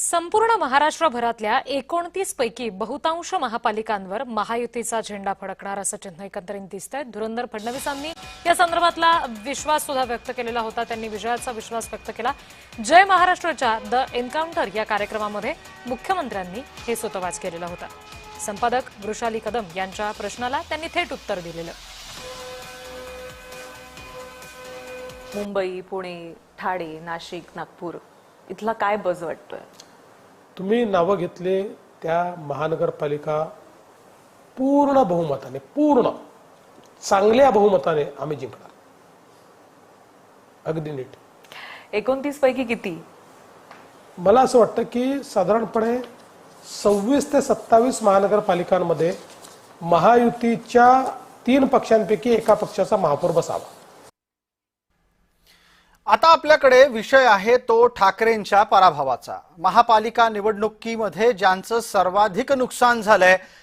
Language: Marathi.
संपूर्ण महाराष्ट्रभरातल्या 29 पैकी बहुतांश महापालिकांवर महायुतीचा झेंडा फडकणार असं चिन्ह एकंदरीत दिसतंय। धुरंधर फडणवीसांनी या संदर्भातला विश्वास सुद्धा व्यक्त केलेला होता। त्यांनी विजयाचा विश्वास व्यक्त केला। जय महाराष्ट्रच्या द एन्काउंटर या कार्यक्रमामध्ये मुख्यमंत्र्यांनी हे सूतोवाच केलेला होता। संपादक वृषाली कदम यांच्या प्रश्नाला त्यांनी थेट उत्तर दिलेलं। मुंबई, पुणे, ठाणे, नाशिक, नागपूर इथला काय बज वाटतोय? तुम्ही नावं घेतले त्या महानगरपालिका पूर्ण बहुमताने, पूर्ण चांगल्या बहुमताने आम्ही जिंकणार। अगदी नीट। 29 पैकी किती? मला असं वाटतं की साधारणपणे 26 ते 27 महानगरपालिकांमध्ये महायुतीच्या 3 पक्षांपैकी एका पक्षाचा महापौर बसावा। आता आपल्याकडे विषय आहे तो ठाकरेंच्या पराभवाचा। महापालिका निवडणुकीमध्ये ज्यांचं सर्वाधिक नुकसान झालंय